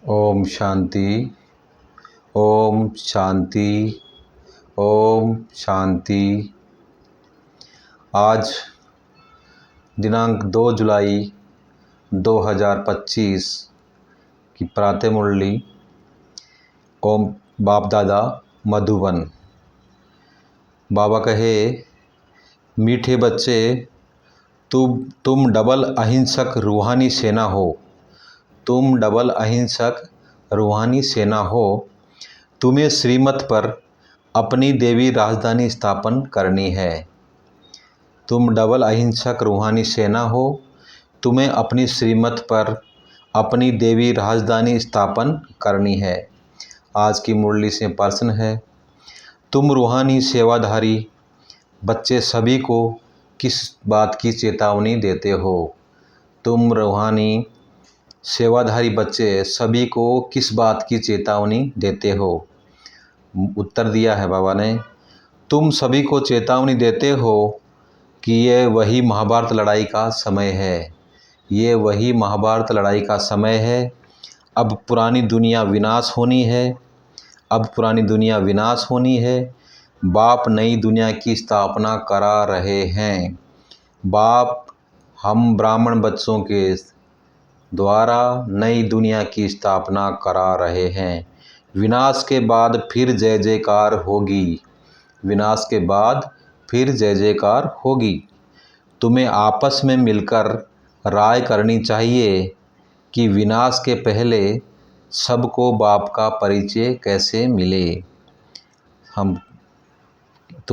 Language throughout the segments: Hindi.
ओम शांति। ओम शांति। ओम शांति। आज दिनांक 2 जुलाई 2025 की प्रातः मुरली ओम बाप दादा मधुबन। बाबा कहे, मीठे बच्चे, तुम डबल अहिंसक रूहानी सेना हो। तुम डबल अहिंसक रूहानी सेना हो। तुम्हें श्रीमत पर अपनी देवी राजधानी स्थापन करनी है। तुम डबल अहिंसक रूहानी सेना हो। तुम्हें अपनी श्रीमत पर अपनी देवी राजधानी स्थापन करनी है। आज की मुरली से प्रश्न है, तुम रूहानी सेवाधारी बच्चे सभी को किस बात की चेतावनी देते हो? तुम रूहानी सेवाधारी बच्चे सभी को किस बात की चेतावनी देते हो? उत्तर दिया है बाबा ने, तुम सभी को चेतावनी देते हो कि ये वही महाभारत लड़ाई का समय है। ये वही महाभारत लड़ाई का समय है। अब पुरानी दुनिया विनाश होनी है। अब पुरानी दुनिया विनाश होनी है। बाप नई दुनिया की स्थापना करा रहे हैं। बाप हम ब्राह्मण बच्चों के द्वारा नई दुनिया की स्थापना करा रहे हैं। विनाश के बाद फिर जय जयकार होगी। विनाश के बाद फिर जय जयकार होगी। तुम्हें आपस में मिलकर राय करनी चाहिए कि विनाश के पहले सबको बाप का परिचय कैसे मिले।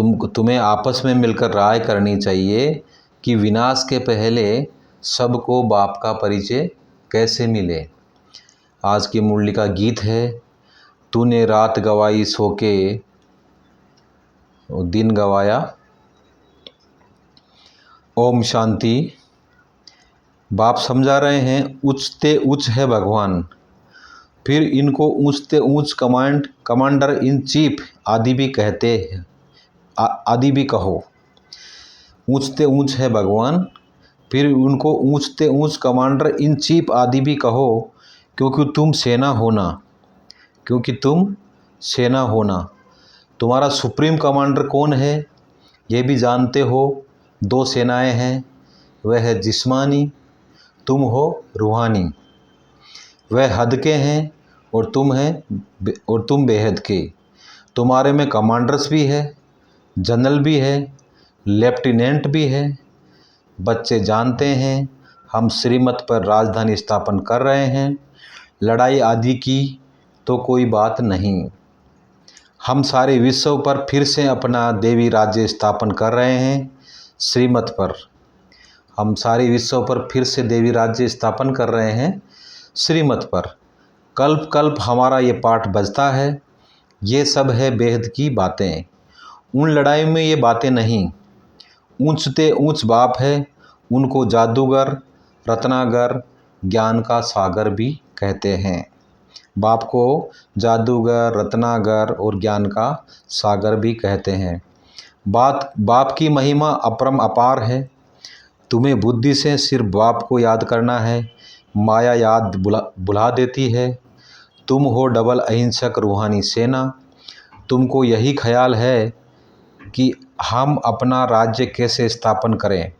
तुम्हें आपस में मिलकर राय करनी चाहिए कि विनाश के पहले सबको बाप का परिचय कैसे मिले। आज की मुरली का गीत है, तूने रात गवाई सो के दिन गवाया। ओम शांति। बाप समझा रहे हैं, ऊंचते ऊंच है भगवान, फिर इनको ऊंचते ऊंच कमांडर इन चीफ आदि भी कहते हैं। आदि भी कहो। ऊंचते ऊंच है भगवान, फिर उनको ऊंचते ऊंच कमांडर इन चीफ आदि भी कहो, क्योंकि तुम सेना होना। क्योंकि तुम सेना होना। तुम्हारा सुप्रीम कमांडर कौन है ये भी जानते हो। 2 सेनाएं हैं, वह है जिस्मानी, तुम हो रूहानी। वह हद के हैं और तुम बेहद के। तुम्हारे में कमांडर्स भी है, जनरल भी है, लेफ्टिनेंट भी है। बच्चे जानते हैं हम श्रीमत पर राजधानी स्थापन कर रहे हैं। लड़ाई आदि की तो कोई बात नहीं। हम सारे विश्व पर फिर से अपना देवी राज्य स्थापन कर रहे हैं श्रीमत पर। हम सारे विश्व पर फिर से देवी राज्य स्थापन कर रहे हैं श्रीमत पर। कल्प कल्प हमारा ये पाठ बजता है। ये सब है बेहद की बातें। उन लड़ाई में ये बातें नहीं। ऊंचते ऊंच बाप है, उनको जादूगर, रत्नागर, ज्ञान का सागर भी कहते हैं। बाप को जादूगर, रत्नागर और ज्ञान का सागर भी कहते हैं। बाप की महिमा अपरम अपार है। तुम्हें बुद्धि से सिर्फ बाप को याद करना है। माया याद बुला देती है। तुम हो डबल अहिंसक रूहानी सेना। तुमको यही ख्याल है कि हम अपना राज्य कैसे स्थापन करें।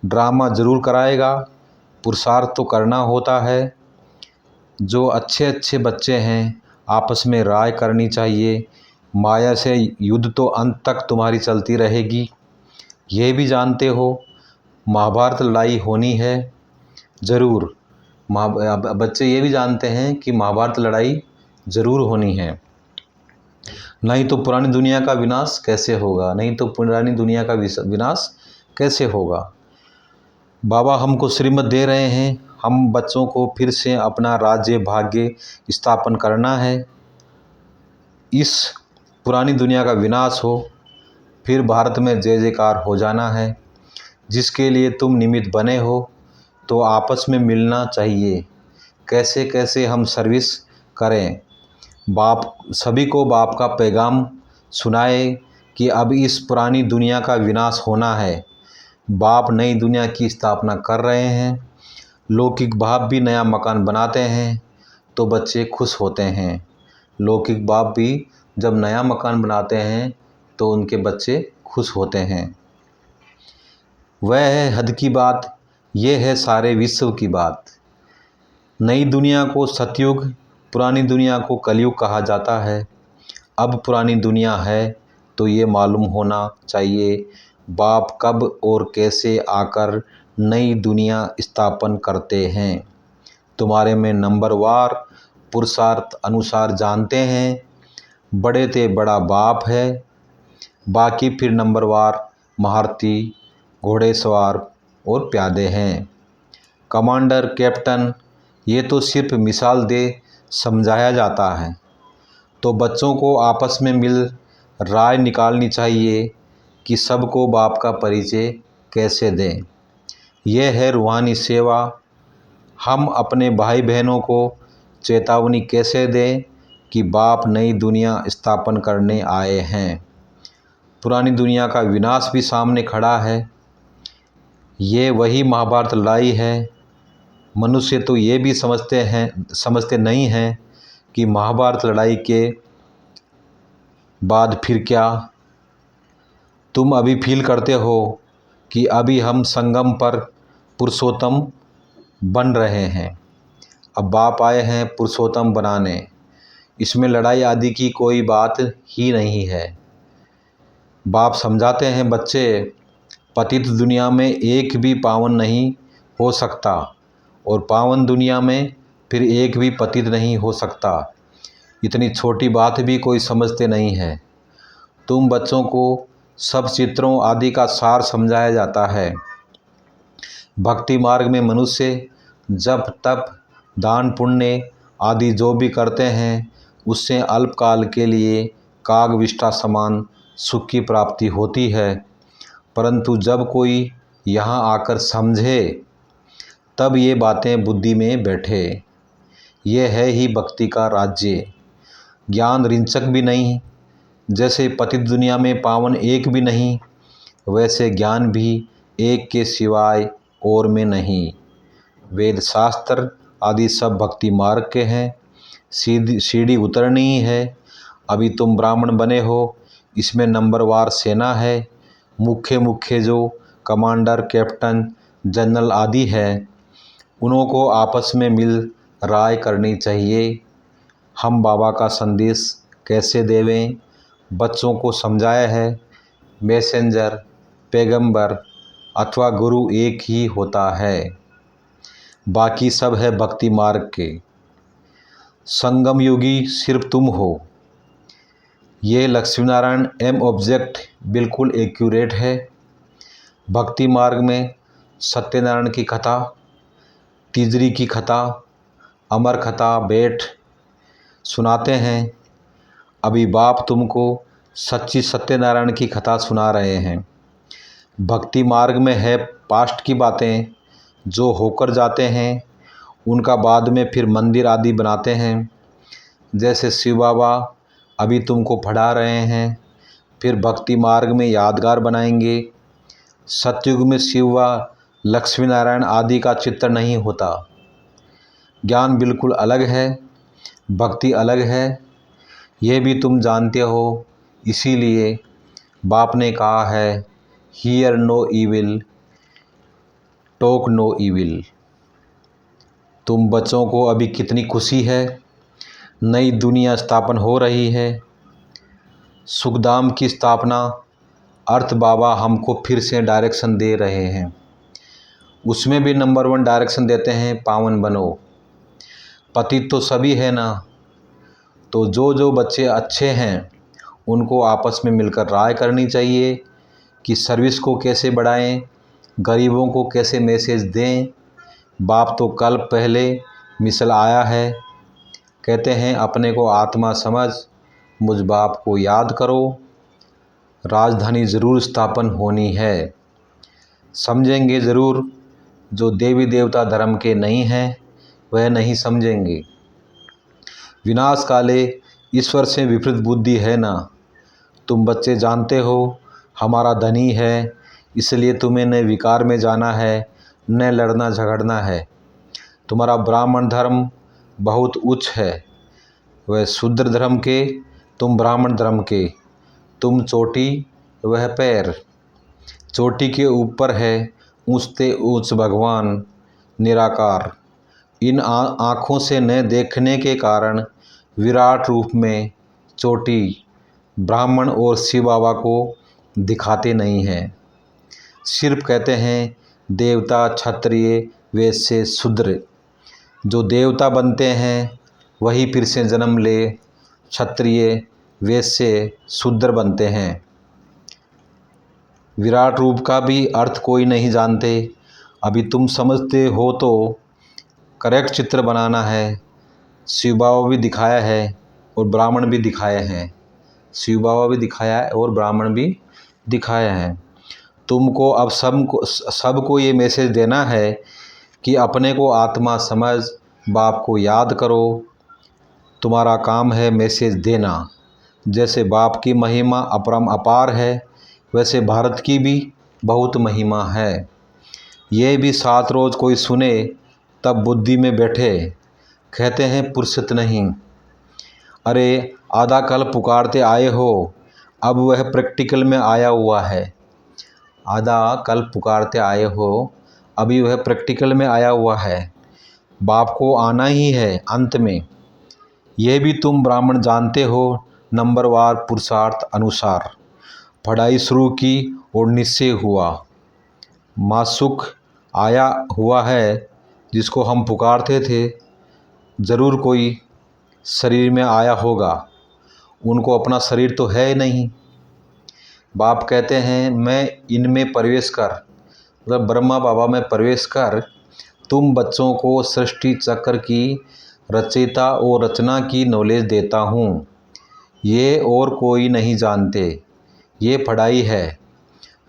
ड्रामा ज़रूर कराएगा, पुरुषार्थ तो करना होता है। जो अच्छे अच्छे बच्चे हैं आपस में राय करनी चाहिए। माया से युद्ध तो अंत तक तुम्हारी चलती रहेगी। ये भी जानते हो महाभारत लड़ाई होनी है ज़रूर। बच्चे ये भी जानते हैं कि महाभारत लड़ाई ज़रूर होनी है। नहीं तो पुरानी दुनिया का विनाश कैसे होगा। नहीं तो पुरानी दुनिया का विनाश कैसे होगा। बाबा हमको श्रीमत दे रहे हैं। हम बच्चों को फिर से अपना राज्य भाग्य स्थापन करना है। इस पुरानी दुनिया का विनाश हो, फिर भारत में जय जयकार हो जाना है। जिसके लिए तुम निमित्त बने हो, तो आपस में मिलना चाहिए। कैसे कैसे हम सर्विस करें। बाप सभी को बाप का पैगाम सुनाए कि अब इस पुरानी दुनिया का विनाश होना है। बाप नई दुनिया की स्थापना कर रहे हैं। लौकिक बाप भी नया मकान बनाते हैं। तो बच्चे खुश होते हैं। लौकिक बाप भी जब नया मकान बनाते हैं तो उनके बच्चे खुश होते हैं। वह है हद की बात, ये है सारे विश्व की बात। नई दुनिया को सतयुग, पुरानी दुनिया को कलयुग कहा जाता है। अब पुरानी दुनिया है तो ये मालूम होना चाहिए बाप कब और कैसे आकर नई दुनिया स्थापन करते हैं। तुम्हारे में नंबरवार पुरुषार्थ अनुसार जानते हैं, बड़े ते बड़ा बाप है। बाकी फिर नंबरवार महारथी, घोड़ेसवार और प्यादे हैं। कमांडर, कैप्टन, ये तो सिर्फ मिसाल दे समझाया जाता है। तो बच्चों को आपस में मिल राय निकालनी चाहिए कि सबको बाप का परिचय कैसे दें। यह है रूहानी सेवा। हम अपने भाई बहनों को चेतावनी कैसे दें कि बाप नई दुनिया स्थापन करने आए हैं। पुरानी दुनिया का विनाश भी सामने खड़ा है। ये वही महाभारत लड़ाई है। मनुष्य तो ये भी समझते नहीं हैं कि महाभारत लड़ाई के बाद फिर क्या। तुम अभी फील करते हो कि अभी हम संगम पर पुरुषोत्तम बन रहे हैं। अब बाप आए हैं पुरुषोत्तम बनाने। इसमें लड़ाई आदि की कोई बात ही नहीं है। बाप समझाते हैं, बच्चे, पतित दुनिया में एक भी पावन नहीं हो सकता और पावन दुनिया में फिर एक भी पतित नहीं हो सकता। इतनी छोटी बात भी कोई समझते नहीं है। तुम बच्चों को सब चित्रों आदि का सार समझाया जाता है। भक्ति मार्ग में मनुष्य जब तप, दान, पुण्य आदि जो भी करते हैं उससे अल्पकाल के लिए कागविष्ठा समान सुख की प्राप्ति होती है। परंतु जब कोई यहाँ आकर समझे तब ये बातें बुद्धि में बैठे। ये है ही भक्ति का राज्य। ज्ञान रिंचक भी नहीं। जैसे पतित दुनिया में पावन एक भी नहीं, वैसे ज्ञान भी एक के सिवाय और में नहीं। वेद शास्त्र आदि सब भक्ति मार्ग के हैं। सीढ़ी उतरनी ही है। अभी तुम ब्राह्मण बने हो, इसमें नंबरवार सेना है। मुख्य जो कमांडर, कैप्टन, जनरल आदि है, उन्हों को आपस में मिल राय करनी चाहिए। हम बाबा का संदेश कैसे देवें, बच्चों को समझाया है। मैसेंजर, पैगंबर अथवा गुरु एक ही होता है, बाकी सब है भक्ति मार्ग के। संगम युगी सिर्फ तुम हो। ये लक्ष्मीनारायण एम ऑब्जेक्ट बिल्कुल एक्यूरेट है। भक्ति मार्ग में सत्यनारायण की कथा, तीजरी की कथा, अमर कथा बैठ सुनाते हैं। अभी बाप तुमको सच्ची सत्यनारायण की कथा सुना रहे हैं। भक्ति मार्ग में है पास्ट की बातें जो होकर जाते हैं, उनका बाद में फिर मंदिर आदि बनाते हैं। जैसे शिव बाबा अभी तुमको पढ़ा रहे हैं, फिर भक्ति मार्ग में यादगार बनाएंगे। सतयुग में शिव व लक्ष्मी नारायण आदि का चित्र नहीं होता। ज्ञान बिल्कुल अलग है, भक्ति अलग है। यह भी तुम जानते हो। इसीलिए बाप ने कहा है, hear no evil, talk no evil. तुम बच्चों को अभी कितनी खुशी है, नई दुनिया स्थापन हो रही है। सुखधाम की स्थापना अर्थ बाबा हमको फिर से डायरेक्शन दे रहे हैं। उसमें भी नंबर 1 डायरेक्शन देते हैं, पावन बनो। पतित तो सभी है ना, तो जो बच्चे अच्छे हैं उनको आपस में मिलकर राय करनी चाहिए कि सर्विस को कैसे बढ़ाएं, गरीबों को कैसे मैसेज दें। बाप तो कल पहले मिसल आया है, कहते हैं अपने को आत्मा समझ, मुझ बाप को याद करो। राजधानी ज़रूर स्थापन होनी है। समझेंगे ज़रूर। जो देवी देवता धर्म के नहीं हैं वह नहीं समझेंगे। विनाश काले ईश्वर से विपरीत बुद्धि है ना। तुम बच्चे जानते हो हमारा धनी है, इसलिए तुम्हें न विकार में जाना है न लड़ना झगड़ना है। तुम्हारा ब्राह्मण धर्म बहुत उच्च है। वह शूद्र धर्म के, तुम ब्राह्मण धर्म के। तुम चोटी, वह पैर। चोटी के ऊपर है ऊंचते ऊंच भगवान निराकार। इन आँखों से न देखने के कारण विराट रूप में चोटी ब्राह्मण और शिव बाबा को दिखाते नहीं हैं। सिर्फ कहते हैं देवता, क्षत्रिय, वैश्य, शूद्र। जो देवता बनते हैं वही फिर से जन्म ले क्षत्रिय, वैश्य, शूद्र बनते हैं। विराट रूप का भी अर्थ कोई नहीं जानते। अभी तुम समझते हो तो करेक्ट चित्र बनाना है। शिव बाबा भी दिखाया है और ब्राह्मण भी दिखाए हैं। शिव बाबा भी दिखाया है और ब्राह्मण भी दिखाया है। तुमको अब सबको ये मैसेज देना है कि अपने को आत्मा समझ, बाप को याद करो। तुम्हारा काम है मैसेज देना। जैसे बाप की महिमा अपरंपार है, वैसे भारत की भी बहुत महिमा है। ये भी 7 रोज़ कोई सुने तब बुद्धि में बैठे। कहते हैं फुर्सत नहीं। अरे आधा कल पुकारते आए हो, अब वह प्रैक्टिकल में आया हुआ है। आधा कल पुकारते आए हो, अभी वह प्रैक्टिकल में आया हुआ है। बाप को आना ही है अंत में। यह भी तुम ब्राह्मण जानते हो। नंबरवार पुरुषार्थ अनुसार पढ़ाई शुरू की और निश्चय हुआ। मासुक आया हुआ है जिसको हम पुकारते थे। ज़रूर कोई शरीर में आया होगा। उनको अपना शरीर तो है नहीं। बाप कहते हैं मैं इनमें प्रवेश कर, मतलब ब्रह्मा बाबा में प्रवेश कर तुम बच्चों को सृष्टि चक्र की रचयिता और रचना की नॉलेज देता हूँ। ये और कोई नहीं जानते। ये पढ़ाई है।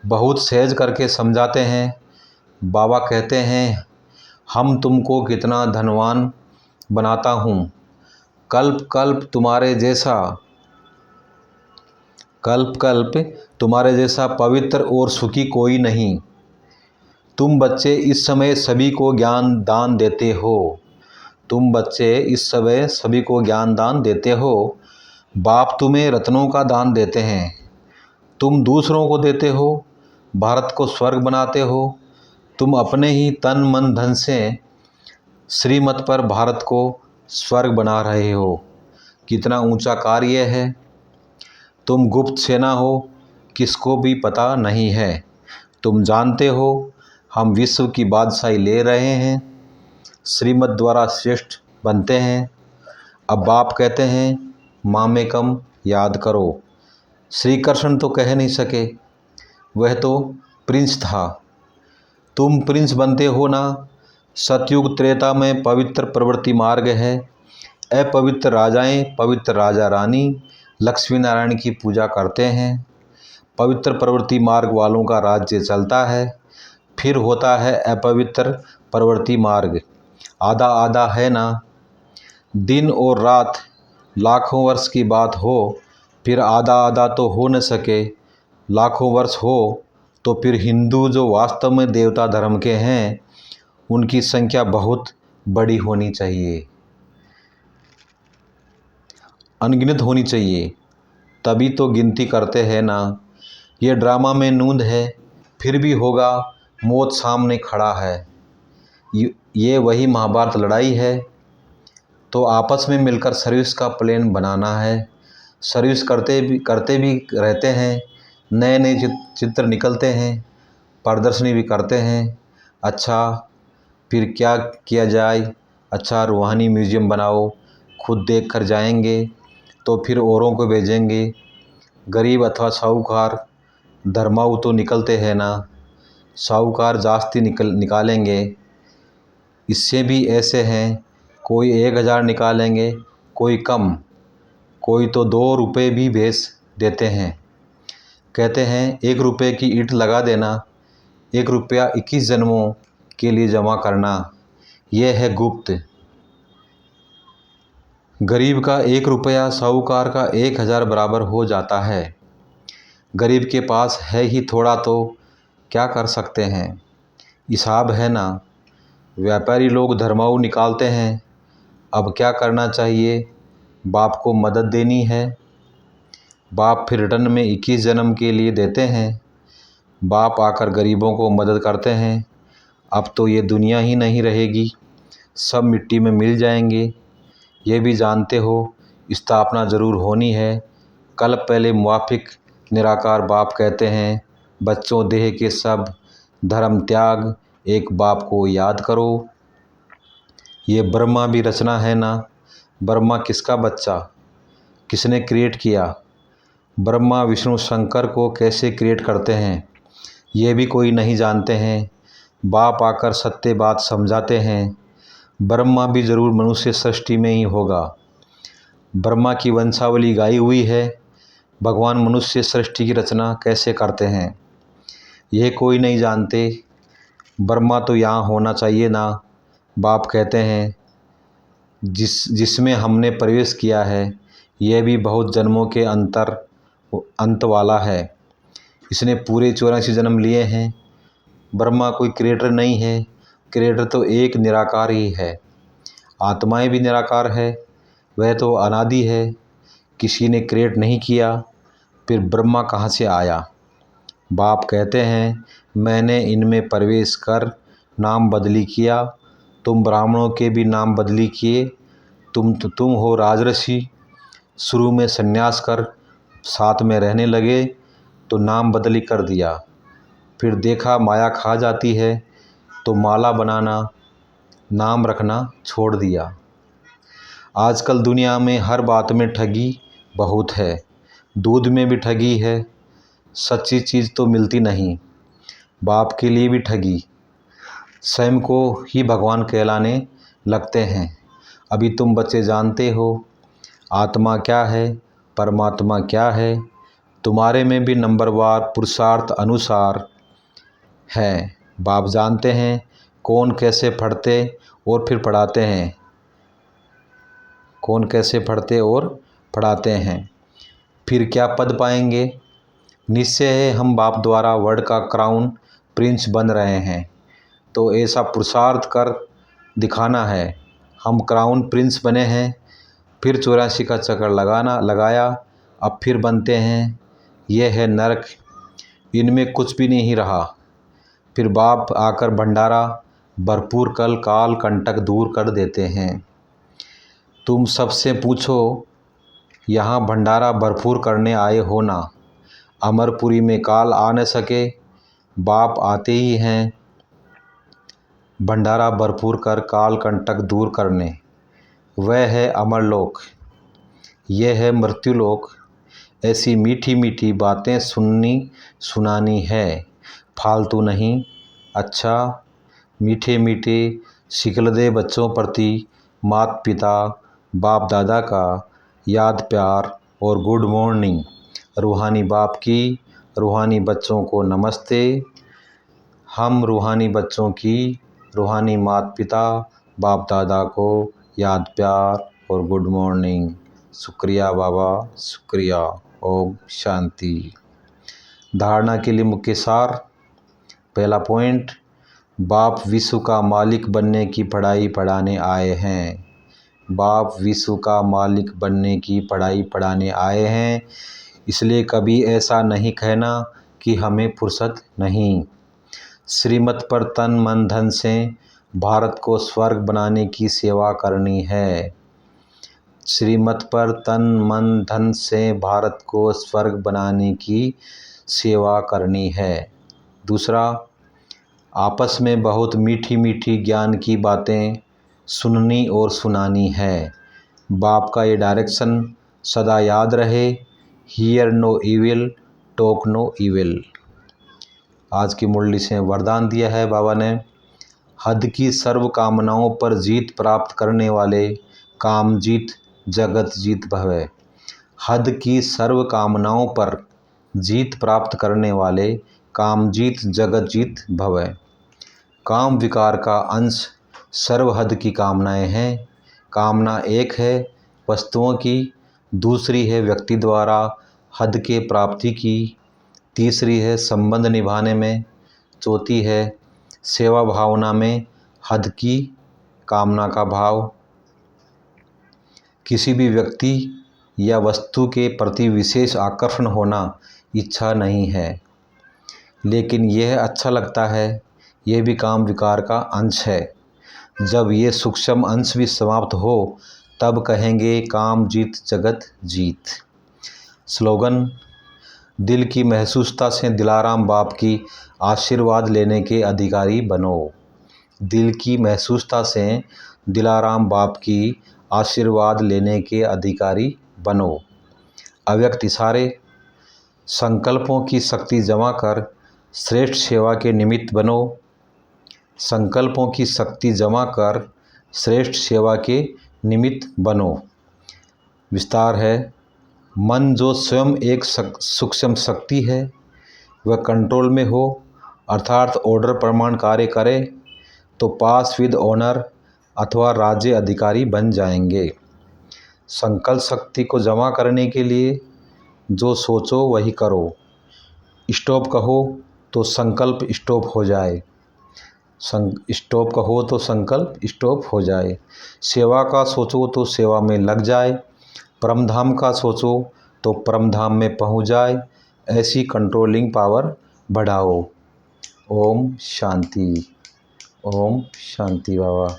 बहुत सहज करके समझाते हैं। बाबा कहते हैं हम तुमको कितना धनवान बनाता हूँ। कल्प कल्प तुम्हारे जैसा पवित्र और सुखी कोई नहीं। तुम बच्चे इस समय सभी को ज्ञान दान देते हो। बाप तुम्हें रत्नों का दान देते हैं। तुम दूसरों को देते हो, भारत को स्वर्ग बनाते हो। तुम अपने ही तन मन धन से श्रीमत पर भारत को स्वर्ग बना रहे हो। कितना ऊंचा कार्य है। तुम गुप्त सेना हो, किसको भी पता नहीं है। तुम जानते हो हम विश्व की बादशाही ले रहे हैं। श्रीमत द्वारा श्रेष्ठ बनते हैं। अब बाप कहते हैं मामेकम याद करो। श्री कृष्ण तो कह नहीं सके, वह तो प्रिंस था। तुम प्रिंस बनते हो ना। सतयुग त्रेता में पवित्र प्रवृत्ति मार्ग है। अपवित्र राजाएं, पवित्र राजा रानी लक्ष्मी नारायण की पूजा करते हैं। पवित्र प्रवृत्ति मार्ग वालों का राज्य चलता है। फिर होता है अपवित्र प्रवृत्ति मार्ग। आधा आधा है ना। दिन और रात लाखों वर्ष की बात हो, फिर आधा आधा तो हो न सके। लाखों वर्ष हो तो फिर हिंदू जो वास्तव में देवता धर्म के हैं उनकी संख्या बहुत बड़ी होनी चाहिए, अनगिनत होनी चाहिए। तभी तो गिनती करते हैं ना। ये ड्रामा में नूंद है, फिर भी होगा। मौत सामने खड़ा है। ये वही महाभारत लड़ाई है। तो आपस में मिलकर सर्विस का प्लान बनाना है। सर्विस करते भी रहते हैं। नए नए चित्र निकलते हैं। प्रदर्शनी भी करते हैं। अच्छा फिर क्या किया जाए। अच्छा रूहानी म्यूजियम बनाओ। खुद देख कर जाएंगे तो फिर औरों को भेजेंगे। गरीब अथवा साहूकार धर्माऊ तो निकलते हैं ना। साहूकार जास्ती निकालेंगे। इससे भी ऐसे हैं, कोई 1000 निकालेंगे, कोई कम, कोई तो 2 रुपये भी भेज देते हैं। कहते हैं 1 रुपये की ईंट लगा देना, 1 रुपया 21 जन्मों के लिए जमा करना। यह है गुप्त। गरीब का 1 रुपया साहूकार का 1000 बराबर हो जाता है। गरीब के पास है ही थोड़ा तो क्या कर सकते हैं। हिसाब है ना। व्यापारी लोग धर्माऊ निकालते हैं, अब क्या करना चाहिए? बाप को मदद देनी है। बाप फिर रिटर्न में 21 जन्म के लिए देते हैं। बाप आकर गरीबों को मदद करते हैं। अब तो ये दुनिया ही नहीं रहेगी, सब मिट्टी में मिल जाएंगे। ये भी जानते हो स्थापना ज़रूर होनी है। कल पहले मुवाफिक निराकार बाप कहते हैं, बच्चों देह के सब धर्म त्याग, एक बाप को याद करो। ये ब्रह्मा भी रचना है ना। ब्रह्मा किसका बच्चा? किसने क्रिएट किया? ब्रह्मा विष्णु शंकर को कैसे क्रिएट करते हैं ये भी कोई नहीं जानते हैं। बाप आकर सत्य बात समझाते हैं। ब्रह्मा भी ज़रूर मनुष्य सृष्टि में ही होगा। ब्रह्मा की वंशावली गाई हुई है। भगवान मनुष्य सृष्टि की रचना कैसे करते हैं यह कोई नहीं जानते। ब्रह्मा तो यहाँ होना चाहिए ना। बाप कहते हैं जिसमें हमने प्रवेश किया है यह भी बहुत जन्मों के अंत वाला है। इसने पूरे 84 जन्म लिए हैं। ब्रह्मा कोई क्रिएटर नहीं है, क्रिएटर तो एक निराकार ही है। आत्माएं भी निराकार है, वह तो अनादि है, किसी ने क्रिएट नहीं किया। फिर ब्रह्मा कहाँ से आया? बाप कहते हैं मैंने इनमें प्रवेश कर नाम बदली किया। तुम ब्राह्मणों के भी नाम बदली किए। तुम हो राजऋषि। शुरू में संन्यास कर साथ में रहने लगे तो नाम बदली कर दिया। फिर देखा माया खा जाती है तो माला बनाना नाम रखना छोड़ दिया। आजकल दुनिया में हर बात में ठगी बहुत है। दूध में भी ठगी है, सच्ची चीज़ तो मिलती नहीं। बाप के लिए भी ठगी, स्वयं को ही भगवान कहलाने लगते हैं। अभी तुम बच्चे जानते हो आत्मा क्या है, परमात्मा क्या है। तुम्हारे में भी नंबरवार पुरुषार्थ अनुसार है। बाप जानते हैं कौन कैसे पढ़ते और फिर पढ़ाते हैं, कौन कैसे पढ़ते और पढ़ाते हैं। फिर क्या पद पाएंगे? निश्चय है हम बाप द्वारा वर्ल्ड का क्राउन प्रिंस बन रहे हैं, तो ऐसा पुरुषार्थ कर दिखाना है। हम क्राउन प्रिंस बने हैं, फिर 84 का चक्कर लगाया, अब फिर बनते हैं। यह है नरक, इनमें कुछ भी नहीं रहा। फिर बाप आकर भंडारा भरपूर काल कंटक दूर कर देते हैं। तुम सबसे पूछो यहाँ भंडारा भरपूर करने आए हो ना। अमरपुरी में काल आ न सके, बाप आते ही हैं भंडारा भरपूर कर काल कंटक दूर करने। वह है अमरलोक, यह है मृत्युलोक। ऐसी मीठी मीठी बातें सुनानी है, फालतू नहीं। अच्छा मीठे मीठे सिकलदे बच्चों प्रति माता पिता बाप दादा का याद प्यार और गुड मॉर्निंग। रूहानी बाप की रूहानी बच्चों को नमस्ते। हम रूहानी बच्चों की रूहानी माता पिता बाप दादा को याद प्यार और गुड मॉर्निंग। शुक्रिया बाबा, शुक्रिया। ओम शांति। धारणा के लिए मुख्य सार। पहला पॉइंट, बाप विश्व का मालिक बनने की पढ़ाई पढ़ाने आए हैं। बाप विश्व का मालिक बनने की पढ़ाई पढ़ाने आए हैं, इसलिए कभी ऐसा नहीं कहना कि हमें फुर्सत नहीं। श्रीमत पर तन मन धन से भारत को स्वर्ग बनाने की सेवा करनी है। श्रीमत पर तन मन धन से भारत को स्वर्ग बनाने की सेवा करनी है। दूसरा, आपस में बहुत मीठी मीठी ज्ञान की बातें सुननी और सुनानी है। बाप का ये डायरेक्शन सदा याद रहे, hear no evil, talk no evil. आज की मुरली से वरदान दिया है बाबा ने, हद की सर्व कामनाओं पर जीत प्राप्त करने वाले काम जीत जगत जीत भवे। हद की सर्व कामनाओं पर जीत प्राप्त करने वाले काम जीत जगत जीत भवे। काम विकार का अंश सर्वहद की कामनाएं हैं। कामना एक है वस्तुओं की, दूसरी है व्यक्ति द्वारा हद के प्राप्ति की, तीसरी है संबंध निभाने में, चौथी है सेवा भावना में हद की कामना का भाव। किसी भी व्यक्ति या वस्तु के प्रति विशेष आकर्षण होना इच्छा नहीं है, लेकिन यह अच्छा लगता है, यह भी काम विकार का अंश है। जब ये सूक्ष्म अंश भी समाप्त हो तब कहेंगे काम जीत जगत जीत। स्लोगन: दिल की महसूसता से दिलाराम बाप की आशीर्वाद लेने के अधिकारी बनो। दिल की महसूसता से दिलाराम बाप की आशीर्वाद लेने के अधिकारी बनो। अव्यक्त इशारे: संकल्पों की शक्ति जमा कर श्रेष्ठ सेवा के निमित्त बनो। संकल्पों की शक्ति जमा कर श्रेष्ठ सेवा के निमित्त बनो। विस्तार है: मन जो स्वयं एक सूक्ष्म शक्ति है, वह कंट्रोल में हो अर्थात ऑर्डर प्रमाण कार्य करे तो पास विद ऑनर अथवा राज्य अधिकारी बन जाएंगे। संकल्प शक्ति को जमा करने के लिए जो सोचो वही करो। स्टॉप कहो तो संकल्प स्टॉप हो जाए। स्टॉप कहो तो संकल्प स्टॉप हो जाए। सेवा का सोचो तो सेवा में लग जाए। परमधाम का सोचो तो परमधाम में पहुंच जाए। ऐसी कंट्रोलिंग पावर बढ़ाओ। ओम शांति। ओम शांति बाबा।